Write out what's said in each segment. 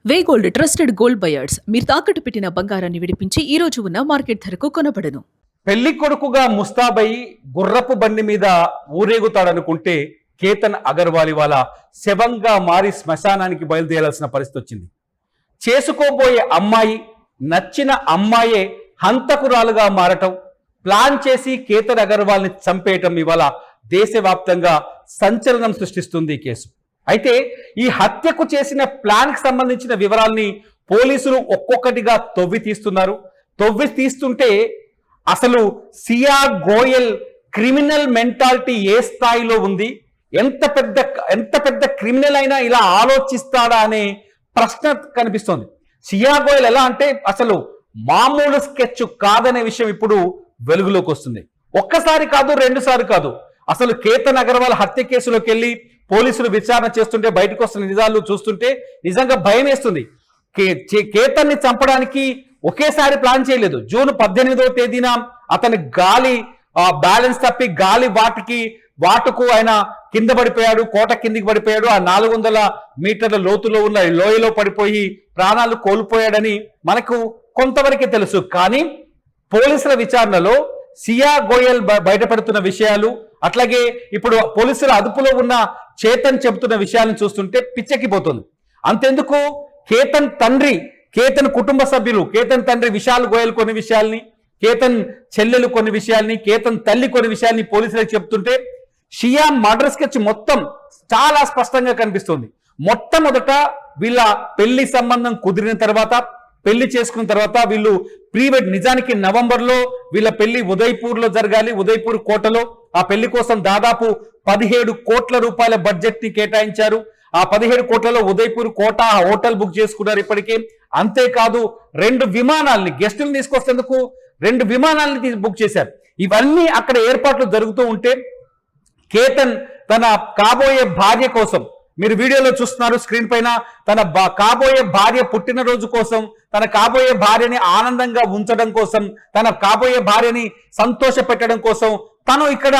వే gold trusted gold buyers మీరు తాకట్టు పెట్టిన బంగారాన్ని విడిపించి ఈ రోజు ఉన్న మార్కెట్ ధరకు కొనబడను. పెళ్లి కొడుకుగా ముస్తాబయి గుర్రపు బండి మీద ఊరేగుతాడనుకుంటే కేతన్ అగర్వాల్ వాళ్ళ శవంగా మారి శ్మశానానికి బయలుదేరాల్సిన పరిస్థితి వచ్చింది. చేసుకోబోయే అమ్మాయి నచ్చిన అమ్మాయే హంతకురాలుగా మారటం, ప్లాన్ చేసి కేతన్ అగర్వాల్ని చంపేయటం ఇవాళ దేశవ్యాప్తంగా సంచలనం సృష్టిస్తుంది ఈ కేసు. అయితే ఈ హత్యకు చేసిన ప్లాన్కి సంబంధించిన వివరాల్ని పోలీసులు ఒక్కొక్కటిగా తవ్వి తీస్తున్నారు. తవ్వి తీస్తుంటే అసలు సియా గోయల్ క్రిమినల్ మెంటాలిటీ ఏ స్థాయిలో ఉంది, ఎంత పెద్ద క్రిమినల్ అయినా ఇలా ఆలోచిస్తాడా అనే ప్రశ్న కనిపిస్తోంది. సియా గోయల్ ఎలా అంటే అసలు మామూలు స్కెచ్ కాదనే విషయం ఇప్పుడు వెలుగులోకి వస్తుంది. ఒక్కసారి కాదు, రెండుసార్లు కాదు, అసలు కేతన్ అగర్వాల్ హత్య కేసులోకి వెళ్ళి పోలీసులు విచారణ చేస్తుంటే బయటకు వస్తున్న నిజాలు చూస్తుంటే నిజంగా భయం వేస్తుంది. కేతన్ని చంపడానికి ఒకేసారి ప్లాన్ చేయలేదు. జూన్ 18వ తేదీన అతని గాలి బ్యాలెన్స్ తప్పి గాలి వాటుకు ఆయన కింద పడిపోయాడు, కోట కిందికి పడిపోయాడు. ఆ 400 మీటర్ల లోతులో ఉన్న లోయలో పడిపోయి ప్రాణాలు కోల్పోయాడని మనకు కొంతవరకే తెలుసు. కానీ పోలీసుల విచారణలో సియా గోయల్ బయటపడుతున్న విషయాలు, అట్లాగే ఇప్పుడు పోలీసుల అదుపులో ఉన్న చేతన్ చెబుతున్న విషయాలను చూస్తుంటే పిచ్చెక్కిపోతుంది. అంతెందుకు, కేతన్ కుటుంబ సభ్యులు, కేతన్ తండ్రి విశాల్ గోయల్ కొన్ని విషయాల్ని, కేతన్ చెల్లెలు కొన్ని విషయాల్ని, కేతన్ తల్లి కొన్ని విషయాల్ని పోలీసులకు చెప్తుంటే షియా మర్డర్ స్కెచ్ మొత్తం చాలా స్పష్టంగా కనిపిస్తుంది. మొట్టమొదట వీళ్ళ పెళ్లి సంబంధం కుదిరిన తర్వాత, పెళ్లి చేసుకున్న తర్వాత వీళ్ళు ప్రీవెడ్, నిజానికి నవంబర్లో వీళ్ళ పెళ్లి ఉదయ్పూర్లో జరగాలి, ఉదయ్పూర్ కోటలో. ఆ పెళ్లి కోసం దాదాపు 17 కోట్ల రూపాయల బడ్జెట్ ని కేటాయించారు. ఆ 17 కోట్లలో ఉదయ్పూర్ కోట హోటల్ బుక్ చేసుకున్నారు ఇప్పటికే. అంతేకాదు 2 విమానాల్ని, గెస్టులను తీసుకొస్తేందుకు 2 విమానాలని బుక్ చేశారు. ఇవన్నీ అక్కడ ఏర్పాట్లు జరుగుతూ ఉంటే కేతన్ తన కాబోయే భార్య కోసం, మీరు వీడియోలో చూస్తున్నారు స్క్రీన్ పైన, తన కాబోయే భార్య పుట్టినరోజు కోసం, తన కాబోయే భార్యని ఆనందంగా ఉంచడం కోసం, తన కాబోయే భార్యని సంతోష పెట్టడం కోసం తను ఇక్కడ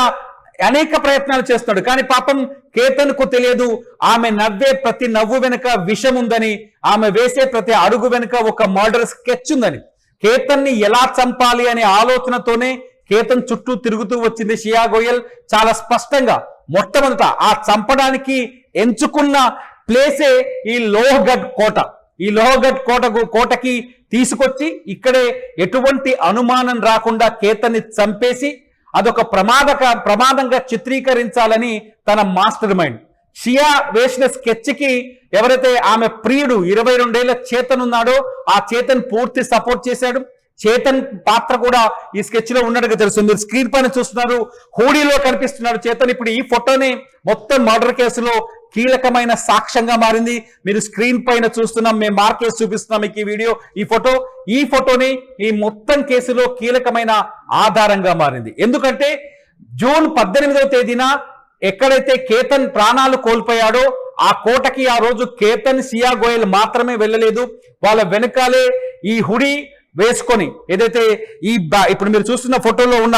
అనేక ప్రయత్నాలు చేస్తున్నాడు. కానీ పాపం కేతన్కు తెలియదు ఆమె నవ్వే ప్రతి నవ్వు వెనుక విషం ఉందని, ఆమె వేసే ప్రతి అడుగు వెనుక ఒక మర్డర్ స్కెచ్ ఉందని. కేతన్ని ఎలా చంపాలి అనే ఆలోచనతోనే కేతన్ చుట్టూ తిరుగుతూ వచ్చింది షియా గోయల్. చాలా స్పష్టంగా మొట్టమొదట ఆ చంపడానికి ఎంచుకున్న ప్లేసే ఈ లోహగఢ్ కోట. ఈ లోహగఢ్ కోటకి తీసుకొచ్చి ఇక్కడే ఎటువంటి అనుమానం రాకుండా కేతన్ని చంపేసి అదొక ప్రమాదంగా చిత్రీకరించాలని తన మాస్టర్ మైండ్. షియా వేసిన స్కెచ్కి ఎవరైతే ఆమె ప్రియుడు 22 ఏళ్ల చేతన్ ఉన్నాడో ఆ చేతన్ పూర్తి సపోర్ట్ చేశాడు. చేతన్ పాత్ర కూడా ఈ స్కెచ్ లో ఉన్నట్టుగా తెలుసు. మీరు స్క్రీన్ పైన చూస్తున్నారు, హూడీలో కనిపిస్తున్నాడు చేతన్. ఇప్పుడు ఈ ఫోటోని మొత్తం మర్డర్ కేసులో కీలకమైన సాక్ష్యంగా మారింది. మీరు స్క్రీన్ పైన చూస్తున్నాం, మేము మార్కేసి చూపిస్తున్నాం మీకు ఈ ఫోటోని ఈ మొత్తం కేసులో కీలకమైన ఆధారంగా మారింది. ఎందుకంటే జూన్ 18వ తేదీన ఎక్కడైతే కేతన్ ప్రాణాలు కోల్పోయాడో ఆ కోటకి ఆ రోజు కేతన్, సియా గోయల్ మాత్రమే వెళ్ళలేదు. వాళ్ళ వెనకాలే ఈ హుడీ వేసుకొని, ఏదైతే ఇప్పుడు మీరు చూస్తున్న ఫోటోలో ఉన్న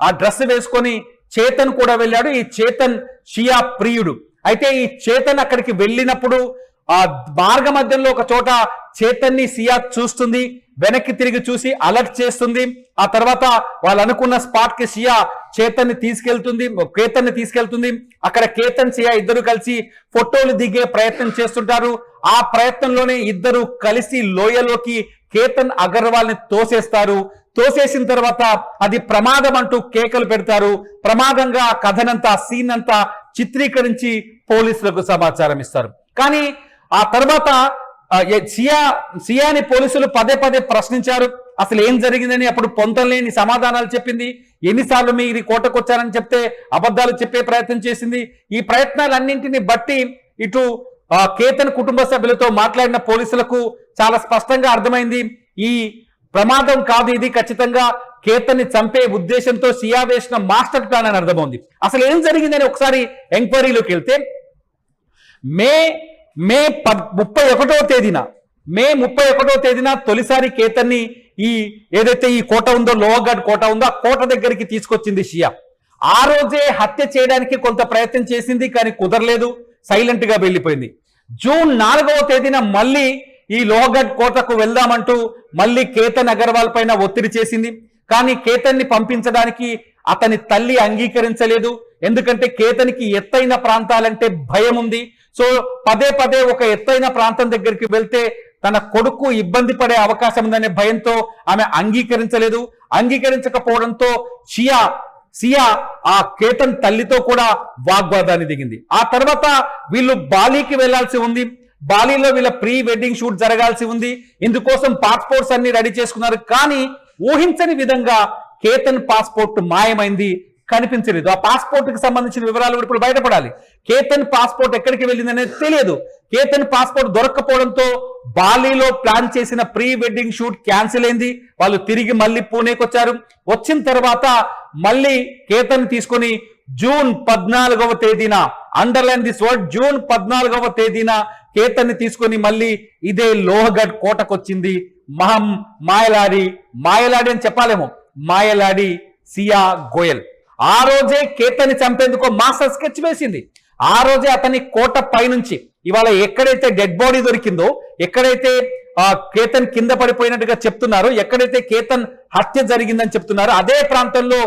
ఆ డ్రెస్ వేసుకొని చేతన్ కూడా వెళ్ళాడు. ఈ చేతన్ షియా ప్రియుడు. అయితే ఈ చేతన్ అక్కడికి వెళ్ళినప్పుడు ఆ మార్గ మధ్యంలో ఒక చోట చేతన్ని సియా చూస్తుంది, వెనక్కి తిరిగి చూసి అలర్ట్ చేస్తుంది. ఆ తర్వాత వాళ్ళు అనుకున్న స్పాట్ కి సియా కేతన్ని తీసుకెళ్తుంది. అక్కడ కేతన్, సియా ఇద్దరు కలిసి ఫోటోలు దిగే ప్రయత్నం చేస్తుంటారు. ఆ ప్రయత్నంలోనే ఇద్దరు కలిసి లోయలోకి కేతన్ అగర్వాల్ ని తోసేస్తారు. తోసేసిన తర్వాత అది ప్రమాదం అంటూ కేకలు పెడతారు. ప్రమాదంగా కథనంతా, సీన్ అంతా చిత్రీకరించి పోలీసులకు సమాచారం ఇస్తారు. కానీ ఆ తర్వాత సియాని పోలీసులు పదే ప్రశ్నించారు. అసలు ఏం జరిగిందని అప్పుడు పొంతలేని సమాధానాలు చెప్పింది. ఎన్నిసార్లు మీరు కోటకొచ్చారని చెప్తే అబద్ధాలు చెప్పే ప్రయత్నం చేసింది. ఈ ప్రయత్నాలన్నింటినీ బట్టి ఇటు కేతన్ కుటుంబ సభ్యులతో మాట్లాడిన పోలీసులకు చాలా స్పష్టంగా అర్థమైంది, ఈ ప్రమాదం కాదు, ఇది ఖచ్చితంగా కేతన్ని చంపే ఉద్దేశంతో సియా వేసిన మాస్టర్ ప్లాన్ అని అర్థమైంది. అసలు ఏం జరిగిందని ఒకసారి ఎంక్వైరీలోకి వెళ్తే మే 31వ తేదీన తొలిసారి కేతన్ని ఏదైతే ఈ కోట ఉందో, లోహగఢ్ కోట ఉందో, ఆ కోట దగ్గరికి తీసుకొచ్చింది షియా. ఆ రోజే హత్య చేయడానికి కొంత ప్రయత్నం చేసింది, కానీ కుదరలేదు, సైలెంట్ గా వెళ్ళిపోయింది. జూన్ 4వ తేదీన మళ్ళీ ఈ లోహగఢ్ కోటకు వెళ్దామంటూ మళ్ళీ కేతన్ అగర్వాల్ పైన ఒత్తిడి చేసింది. కానీ కేతన్ని పంపించడానికి అతని తల్లి అంగీకరించలేదు. ఎందుకంటే కేతన్కి ఎత్తైన ప్రాంతాలంటే భయం ఉంది. సో పదే పదే ఒక ఎత్తైన ప్రాంతం దగ్గరికి వెళ్తే తన కొడుకు ఇబ్బంది పడే అవకాశం ఉందనే భయంతో ఆమె అంగీకరించలేదు. అంగీకరించకపోవడంతో సియా ఆ కేతన్ తల్లితో కూడా వాగ్వాదాన్ని దిగింది. ఆ తర్వాత వీళ్ళు బాలీకి వెళ్లాల్సి ఉంది. బాలీలో వీళ్ళ ప్రీ వెడ్డింగ్ షూట్ జరగాల్సి ఉంది. ఇందుకోసం పాస్పోర్ట్స్ అన్ని రెడీ చేసుకున్నారు. కానీ ఊహించని విధంగా కేతన్ పాస్పోర్ట్ మాయమైంది, కనిపించలేదు. ఆ పాస్పోర్ట్ కి సంబంధించిన వివరాలు కూడా ఇప్పుడు బయటపడాలి. కేతన్ పాస్పోర్ట్ ఎక్కడికి వెళ్ళింది అనేది తెలియదు. కేతన్ పాస్పోర్ట్ దొరక్కపోవడంతో బాలీలో ప్లాన్ చేసిన ప్రీ వెడ్డింగ్ షూట్ క్యాన్సిల్ అయింది. వాళ్ళు తిరిగి మళ్ళీ పూణేకి వచ్చారు. వచ్చిన తర్వాత మళ్ళీ కేతన్ తీసుకొని జూన్ 14వ తేదీన, అండర్లైన్ దిస్ వర్డ్, జూన్ 14వ తేదీన కేతన్ని తీసుకొని మళ్ళీ ఇదే లోహగఢ్ కోటకు వచ్చింది మాయలాడి అని చెప్పాలేమో, మాయలాడి సియా గోయల్. ఆ రోజే కేతన్ని చంపేందుకు మాస్టర్ స్కెచ్ వేసింది. ఆ రోజే అతని కోట పైనుంచి ఇవాళ ఎక్కడైతే డెడ్ బాడీ దొరికిందో, ఎక్కడైతే కేతన్ కింద పడిపోయినట్టుగా చెప్తున్నారో, ఎక్కడైతే కేతన్ హత్య జరిగిందని చెప్తున్నారో అదే ప్రాంతంలో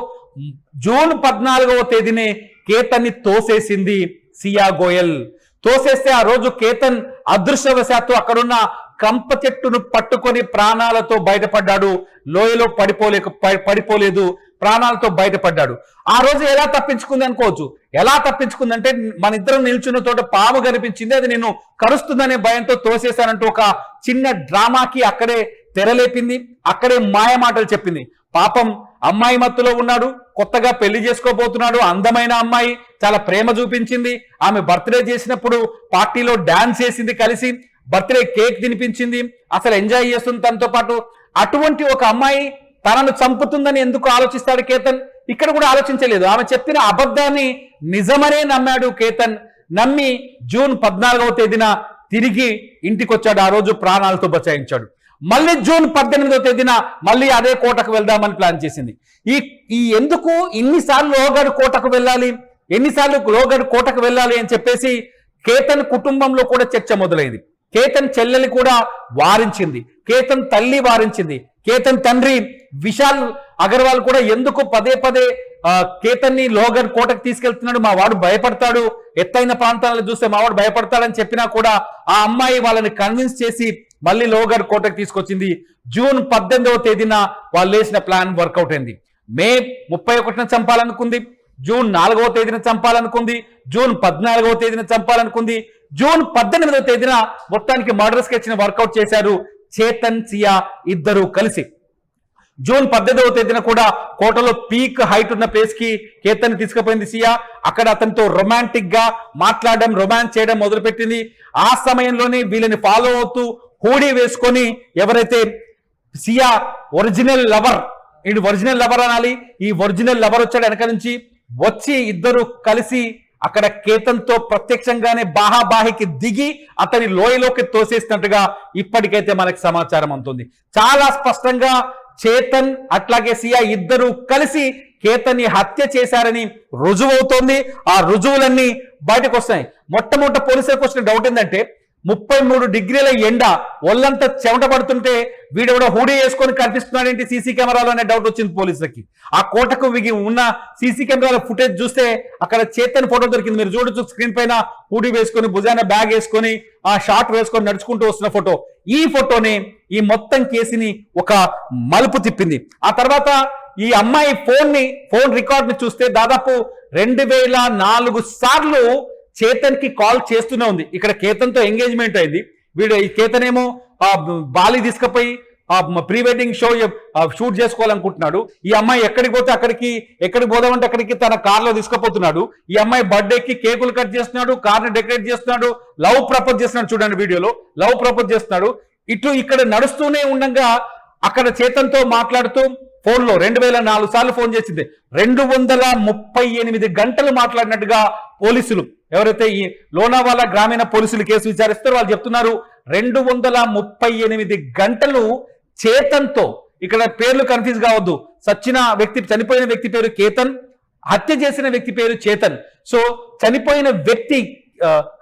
జూన్ 14వ తేదీనే కేతన్ని తోసేసింది సియా గోయల్. తోసేస్తే ఆ రోజు కేతన్ అదృష్టవశాత్తు అక్కడున్న కంప చెట్టును పట్టుకొని ప్రాణాలతో బయటపడ్డాడు. లోయలో పడిపోలేదు, ప్రాణాలతో బయటపడ్డాడు. ఆ రోజు ఎలా తప్పించుకుంది అనుకోవచ్చు. ఎలా తప్పించుకుందంటే, మన ఇద్దరం నిల్చున్న చోట పాము కనిపించింది, అది నేను కరుస్తుందనే భయంతో తోసేశానంటూ ఒక చిన్న డ్రామాకి అక్కడే తెరలేపింది. అక్కడే మాయ మాటలు చెప్పింది. పాపం అమ్మాయి మత్తులో ఉన్నాడు, కొత్తగా పెళ్లి చేసుకోబోతున్నాడు, అందమైన అమ్మాయి, చాలా ప్రేమ చూపించింది. ఆమె బర్త్డే చేసినప్పుడు పార్టీలో డాన్స్ చేసింది, కలిసి బర్త్డే కేక్ తినిపించింది, అసలు ఎంజాయ్ చేస్తుంది తనతో పాటు. అటువంటి ఒక అమ్మాయి తనను చంపుతుందని ఎందుకు ఆలోచిస్తాడు కేతన్? ఇక్కడ కూడా ఆలోచించలేదు. ఆమె చెప్పిన అబద్ధాన్ని నిజమనే నమ్మాడు కేతన్. నమ్మి జూన్ 14వ తేదీన తిరిగి ఇంటికి వచ్చాడు. ఆ రోజు ప్రాణాలతో బచాయించాడు. మళ్ళీ జూన్ 18వ తేదీన మళ్ళీ అదే కోటకు వెళ్దామని ప్లాన్ చేసింది. ఈ ఎందుకు ఇన్నిసార్లు లోహగఢ్ కోటకు వెళ్ళాలి, ఎన్నిసార్లు లోహగఢ్ కోటకు వెళ్ళాలి అని చెప్పేసి కేతన్ కుటుంబంలో కూడా చర్చ మొదలైంది. కేతన్ చెల్లెలి కూడా వారించింది, కేతన్ తల్లి వారించింది, కేతన్ తండ్రి విశాల్ అగర్వాల్ కూడా ఎందుకు పదే పదే కేతన్ని లోహగఢ్ కోటకు తీసుకెళ్తున్నాడు, మా వాడు భయపడతాడు, ఎత్తైన ప్రాంతాలను చూస్తే మా వాడు భయపడతాడని చెప్పినా కూడా ఆ అమ్మాయి వాళ్ళని కన్విన్స్ చేసి మళ్ళీ లోహగఢ్ కోటకు తీసుకొచ్చింది. జూన్ 18వ తేదీన వాళ్ళు వేసిన ప్లాన్ వర్కౌట్ అయింది. మే 31న చంపాలనుకుంది, జూన్ 4వ తేదీన చంపాలనుకుంది, జూన్ 14వ తేదీన చంపాలనుకుంది, జూన్ 18వ తేదీన మొత్తానికి మర్డర్ స్కెచ్ ని వర్కౌట్ చేశారు చేతన్, సియా ఇద్దరు కలిసి. జూన్ 18వ తేదీన కూడా కోటలో పీక్ హైట్ ఉన్న ప్లేస్ కి కేతన్ తీసుకుపోయింది సియా. అక్కడ అతనితో రొమాంటిక్ గా మాట్లాడడం, రొమాన్స్ చేయడం మొదలుపెట్టింది. ఆ సమయంలోనే వీళ్ళని ఫాలో అవుతూ హూడీ వేసుకొని ఎవరైతే సియా ఒరిజినల్ లవర్, ఇది ఒరిజినల్ లవర్ అనాలి, ఈ ఒరిజినల్ లవర్ వచ్చాడు వెనక నుంచి. వచ్చి ఇద్దరు కలిసి అక్కడ కేతన్తో ప్రత్యక్షంగానే బాహాబాహికి దిగి అతని లోయలోకి తోసేసినట్టుగా ఇప్పటికైతే మనకి సమాచారం అందుతుంది. చాలా స్పష్టంగా చేతన్ అట్లాగే సియా ఇద్దరు కలిసి కేతన్ని హత్య చేశారని రుజువవుతోంది. ఆ రుజువులన్నీ బయటకు వస్తాయి. మొట్టమొదట పోలీసులకు వచ్చిన డౌట్ ఏంటంటే, 33 డిగ్రీల ఎండ, ఒళ్ళంతా చెమట పడుతుంటే వీడెవడో హూడీ వేసుకొని కనిపిస్తున్నాడేంటి సీసీ కెమెరాలో అనే డౌట్ వచ్చింది పోలీసులకి. ఆ కోటకు ఉన్న సీసీ కెమెరాల ఫుటేజ్ చూస్తే అక్కడ చేతన్ ఫోటో దొరికింది. మీరు చూడొచ్చు స్క్రీన్ పైన, హూడీ వేసుకొని భుజాన బ్యాగ్ వేసుకొని ఆ షార్ట్ వేసుకొని నడుచుకుంటూ వస్తున్న ఫోటో. ఈ ఫోటోని ఈ మొత్తం కేసుని ఒక మలుపు తిప్పింది. ఆ తర్వాత ఈ అమ్మాయి ఫోన్ రికార్డ్ ని చూస్తే దాదాపు 2004 సార్లు చేతన్ కి కాల్ చేస్తూనే ఉంది. ఇక్కడ కేతన్ తో ఎంగేజ్మెంట్ అయింది. ఈ కేతన్ ఏమో బాలి తీసుకుపోయి ప్రీ వెడ్డింగ్ షూట్ చేసుకోవాలనుకుంటున్నాడు. ఈ అమ్మాయి ఎక్కడికి పోతే ఎక్కడికి పోదామంటే అక్కడికి తన కార్ లో తీసుకుపోతున్నాడు. ఈ అమ్మాయి బర్త్డేకి కేకులు కట్ చేస్తున్నాడు, కార్ ని డెకరేట్ చేస్తున్నాడు, లవ్ ప్రపోజ్ చేస్తున్నాడు. చూడండి వీడియోలో లవ్ ప్రపోజ్ చేస్తున్నాడు. ఇక్కడ నడుస్తూనే ఉండగా అక్కడ చేతన్తో మాట్లాడుతూ ఫోన్ లో 2004 సార్లు ఫోన్ చేసింది. 238 గంటలు మాట్లాడినట్టుగా పోలీసులు, ఎవరైతే ఈ లోనావాలా గ్రామీణ పోలీసులు కేసు విచారిస్తారో వాళ్ళు చెప్తున్నారు. 238 గంటలు చేతన్తో. ఇక్కడ పేర్లు కన్ఫ్యూజ్ కావద్దు. చనిపోయిన వ్యక్తి పేరు కేతన్, హత్య చేసిన వ్యక్తి పేరు చేతన్. సో చనిపోయిన వ్యక్తి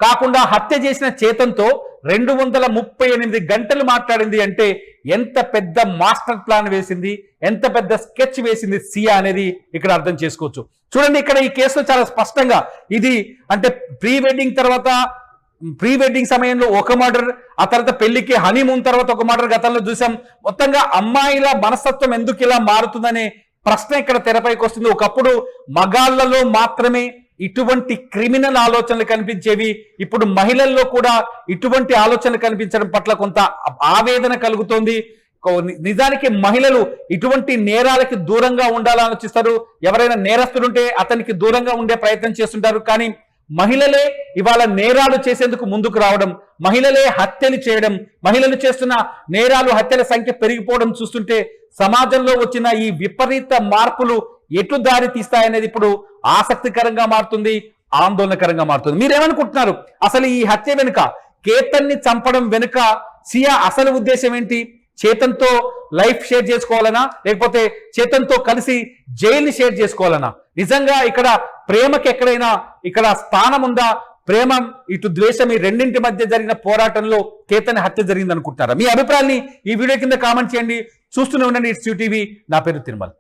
కాకుండా హత్య చేసిన చేతన్తో 238 గంటలు మాట్లాడింది అంటే ఎంత పెద్ద మాస్టర్ ప్లాన్ వేసింది, ఎంత పెద్ద స్కెచ్ వేసింది సియా అనేది ఇక్కడ అర్థం చేసుకోవచ్చు. చూడండి, ఇక్కడ ఈ కేసులో చాలా స్పష్టంగా ఇది అంటే ప్రీ వెడ్డింగ్ సమయంలో ఒక మర్డర్, ఆ తర్వాత పెళ్లికి హనీమూన్ తర్వాత ఒక మర్డర్ గతంలో చూసాం. మొత్తంగా అమ్మాయిల మనస్తత్వం ఎందుకు ఇలా మారుతుందనే ప్రశ్న ఇక్కడ తెరపైకి వస్తుంది. ఒకప్పుడు మగాళ్లలో మాత్రమే ఇటువంటి క్రిమినల్ ఆలోచనలు కనిపించేవి, ఇప్పుడు మహిళల్లో కూడా ఇటువంటి ఆలోచనలు కనిపించడం పట్ల కొంత ఆవేదన కలుగుతోంది. నిజానికి మహిళలు ఇటువంటి నేరాలకి దూరంగా ఉండాలని ఆలోచిస్తారు. ఎవరైనా నేరస్తులుంటే అతనికి దూరంగా ఉండే ప్రయత్నం చేస్తుంటారు. కానీ మహిళలే ఇవాళ నేరాలు చేసేందుకు ముందుకు రావడం, మహిళలే హత్యలు చేయడం, మహిళలు చేస్తున్న నేరాలు హత్యల సంఖ్య పెరిగిపోవడం చూస్తుంటే సమాజంలో వచ్చిన ఈ విపరీత మార్పులు ఎటు దారి తీస్తాయనేది ఇప్పుడు ఆసక్తికరంగా మారుతుంది, ఆందోళనకరంగా మారుతుంది. మీరేమనుకుంటున్నారు? అసలు ఈ హత్య వెనుక, కేతన్ని చంపడం వెనుక సియా అసలు ఉద్దేశం ఏంటి? చేతన్తో లైఫ్ షేర్ చేసుకోవాలనా, లేకపోతే చేతన్తో కలిసి జైలు షేర్ చేసుకోవాలనా? నిజంగా ఇక్కడ ప్రేమకి ఎక్కడైనా ఇక్కడ స్థానం ఉందా? ప్రేమ ఇటు ద్వేషం, ఈ రెండింటి మధ్య జరిగిన పోరాటంలో కేతన్ హత్య జరిగింది అనుకుంటున్నారా? మీ అభిప్రాయాన్ని ఈ వీడియో కింద కామెంట్ చేయండి. చూస్తూనే ఉండండి ఇట్స్ యూ టీవీ. నా పేరు తిరుమల్.